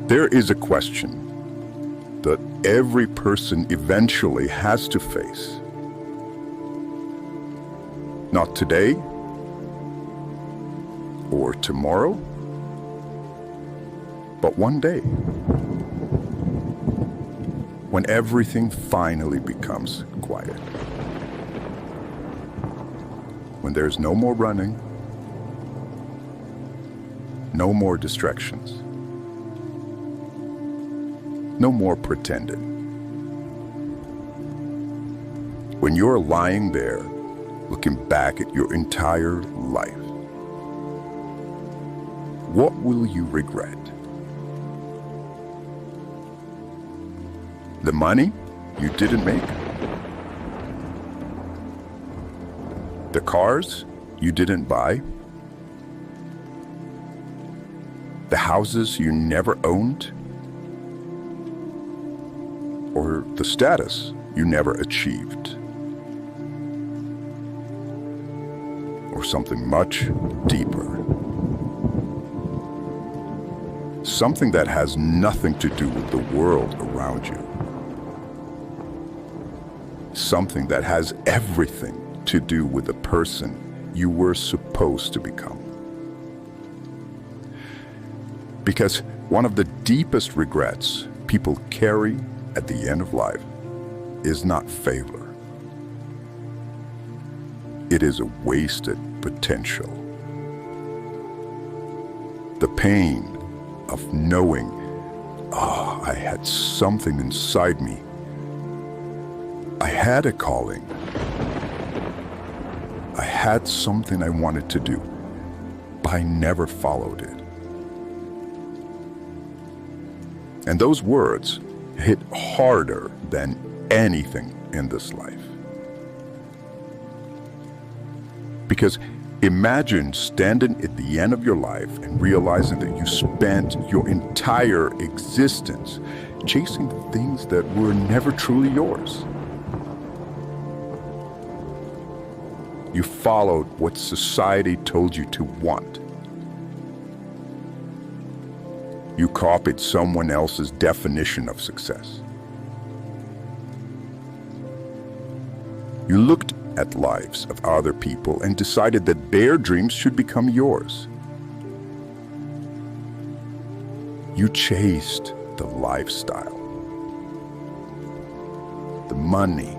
There is a question that every person eventually has to face. Not today or tomorrow, but one day, when everything finally becomes quiet. When there's no more running, no more distractions, no more pretending. When you're lying there, looking back at your entire life, what will you regret? The money you didn't make? The cars you didn't buy? The houses you never owned? Or the status you never achieved? Or something much deeper? Something that has nothing to do with the world around you. Something that has everything to do with the person you were supposed to become. Because one of the deepest regrets people carry at the end of life is not failure. It is a wasted potential. The pain of knowing, I had something inside me. I had a calling. I had something I wanted to do, but I never followed it. And those words hit harder than anything in this life. Because imagine standing at the end of your life and realizing that you spent your entire existence chasing things that were never truly yours. You followed what society told you to want. You copied someone else's definition of success. You looked at lives of other people and decided that their dreams should become yours. You chased the lifestyle, the money,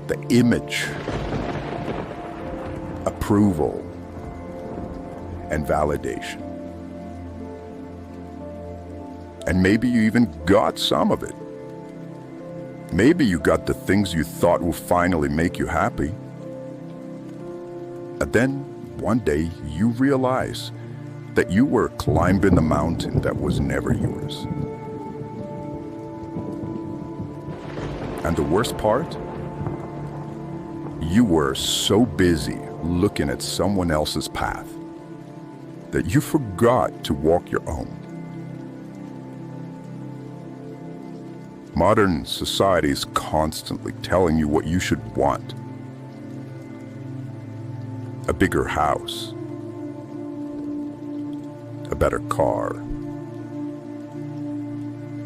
the image, approval, and validation. And maybe you even got some of it. Maybe you got the things you thought would finally make you happy. And then one day you realize that you were climbing the mountain that was never yours. And the worst part? You were so busy looking at someone else's path that you forgot to walk your own. Modern society is constantly telling you what you should want. A bigger house, a better car,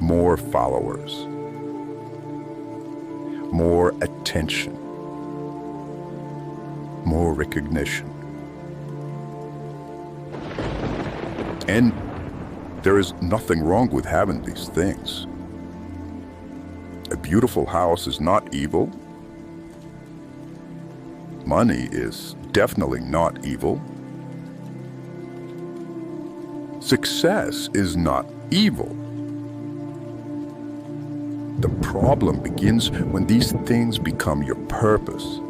more followers, more attention, more recognition. And there is nothing wrong with having these things. A beautiful house is not evil. Money is definitely not evil. Success is not evil. The problem begins when these things become your purpose.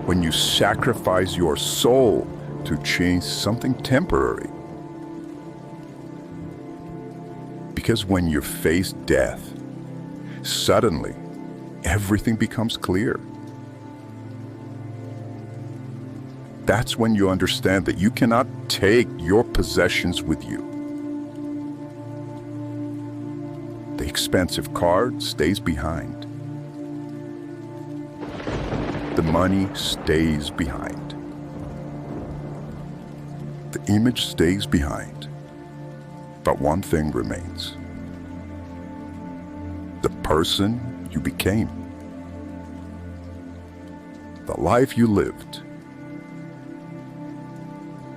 When you sacrifice your soul to change something temporary. Because when you face death, suddenly everything becomes clear. That's when you understand that you cannot take your possessions with you. The expensive car stays behind. The money stays behind. The image stays behind, but one thing remains: the person you became, the life you lived,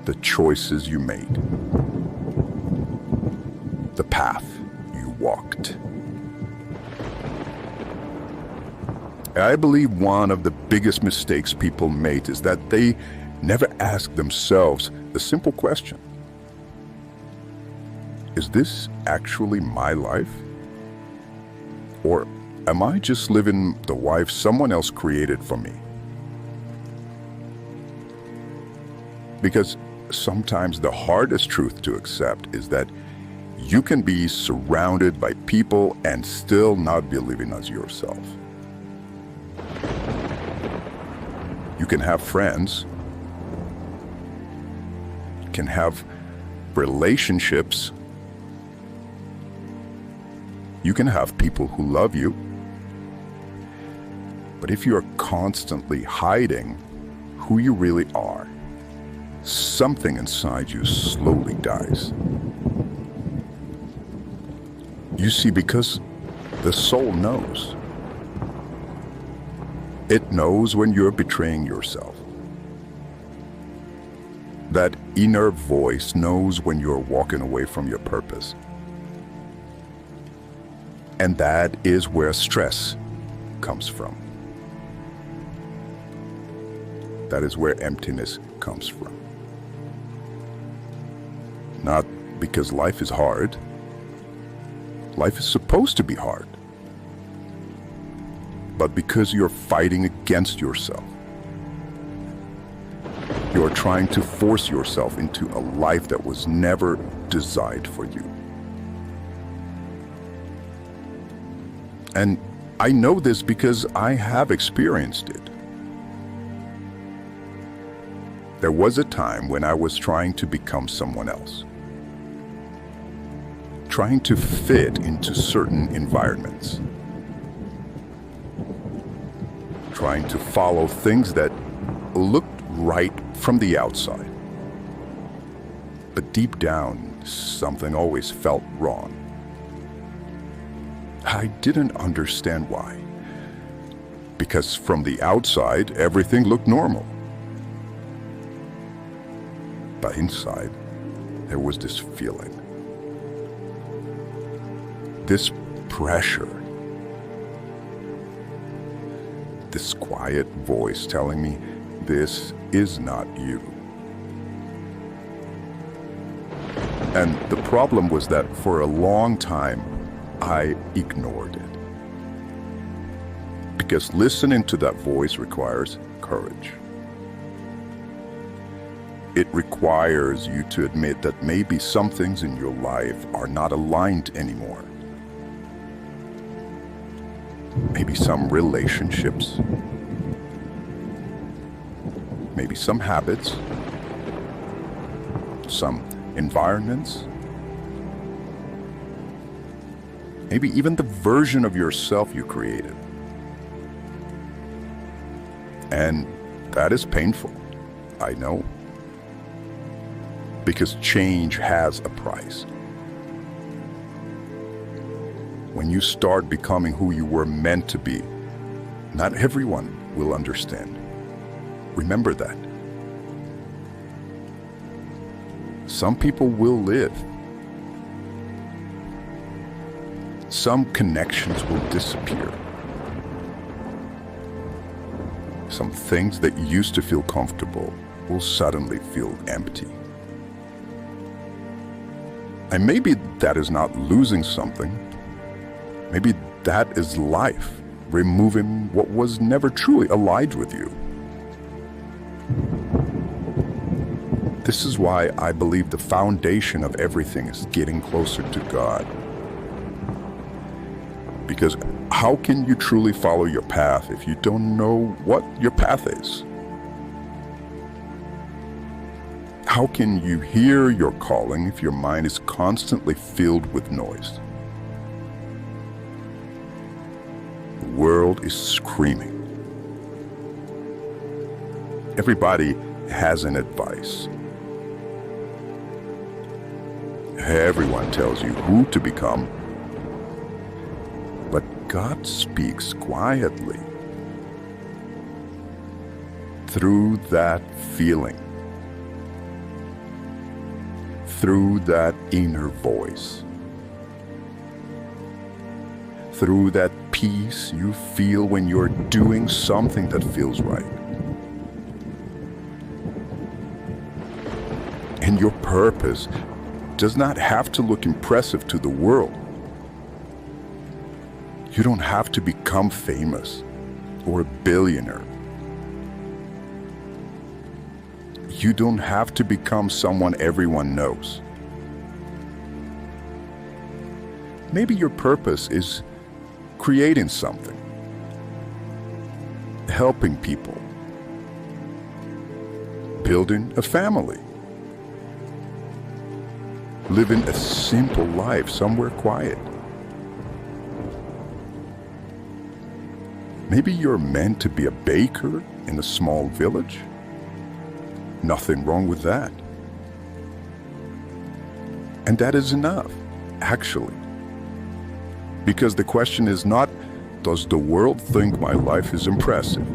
the choices you made, the path you walked. I believe one of the biggest mistakes people make is that they never ask themselves the simple question: is this actually my life? Or am I just living the life someone else created for me? Because sometimes the hardest truth to accept is that you can be surrounded by people and still not be living as yourself. You can have friends, you can have relationships, you can have people who love you, but if you're constantly hiding who you really are, something inside you slowly dies. You see, because the soul knows. It knows when you're betraying yourself. That inner voice knows when you're walking away from your purpose. And that is where stress comes from. That is where emptiness comes from. Not because life is hard. Life is supposed to be hard. But because you're fighting against yourself. You're trying to force yourself into a life that was never designed for you. And I know this because I have experienced it. There was a time when I was trying to become someone else. Trying to fit into certain environments. Trying to follow things that looked right from the outside. But deep down, something always felt wrong. I didn't understand why. Because from the outside, everything looked normal. But inside, there was this feeling. This pressure. This quiet voice telling me, this is not you. And the problem was that for a long time, I ignored it. Because listening to that voice requires courage. It requires you to admit that maybe some things in your life are not aligned anymore. Maybe some relationships, maybe some habits, some environments, maybe even the version of yourself you created. And that is painful, I know, because change has a price. When you start becoming who you were meant to be, not everyone will understand. Remember that. Some people will live. Some connections will disappear. Some things that used to feel comfortable will suddenly feel empty. And maybe that is not losing something. Maybe that is life, removing what was never truly aligned with you. This is why I believe the foundation of everything is getting closer to God. Because how can you truly follow your path if you don't know what your path is? How can you hear your calling if your mind is constantly filled with noise? The world is screaming. Everybody has an advice. Everyone tells you who to become, but God speaks quietly through that feeling, through that inner voice, through that peace you feel when you're doing something that feels right. And your purpose does not have to look impressive to the world. You don't have to become famous or a billionaire. You don't have to become someone everyone knows. Maybe your purpose is creating something, helping people, building a family, living a simple life somewhere quiet. Maybe you're meant to be a baker in a small village. Nothing wrong with that. And that is enough, actually. Because the question is not, does the world think my life is impressive?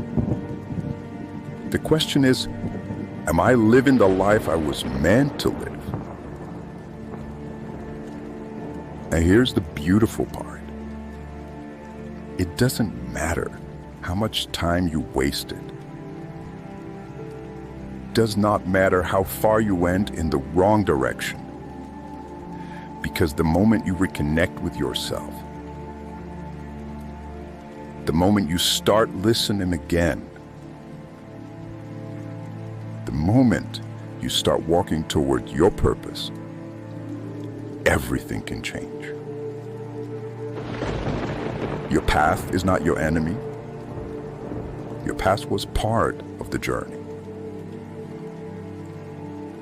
The question is, am I living the life I was meant to live? And here's the beautiful part. It doesn't matter how much time you wasted. It does not matter how far you went in the wrong direction. Because the moment you reconnect with yourself, the moment you start listening again, the moment you start walking toward your purpose, everything can change. Your path is not your enemy. Your past was part of the journey.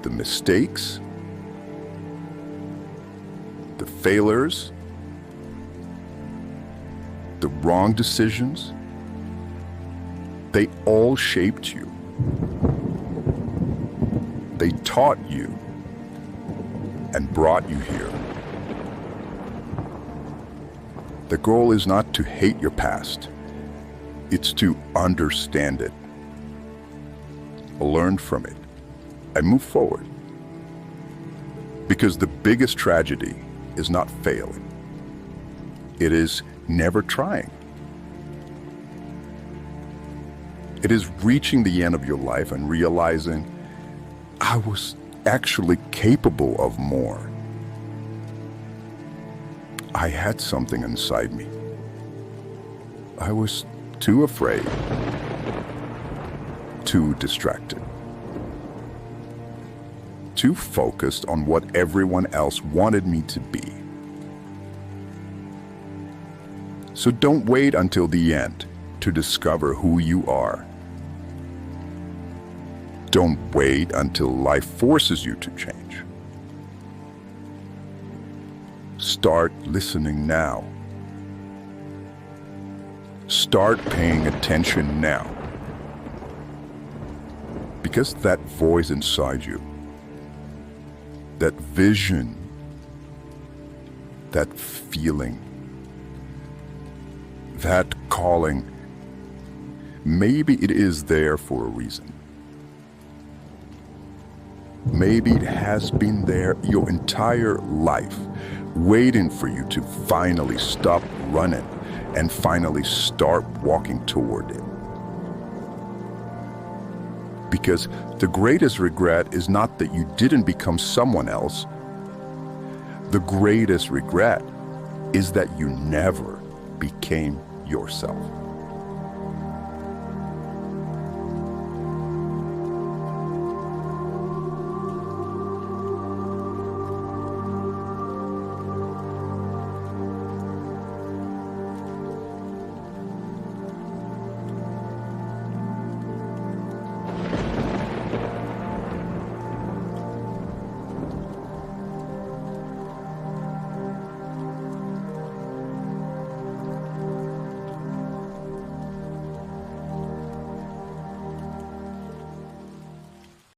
The mistakes, the failures, the wrong decisions, they all shaped you. They taught you and brought you here. The goal is not to hate your past. It's to understand it, learn from it, and move forward. Because the biggest tragedy is not failing. It is never trying. It is reaching the end of your life and realizing, I was actually capable of more. I had something inside me. I was too afraid, too distracted, too focused on what everyone else wanted me to be. So don't wait until the end to discover who you are. Don't wait until life forces you to change. Start listening now. Start paying attention now. Because that voice inside you, that vision, that feeling, that calling, maybe it is there for a reason. Maybe it has been there your entire life, waiting for you to finally stop running and finally start walking toward it. Because the greatest regret is not that you didn't become someone else. The greatest regret is that you never became yourself.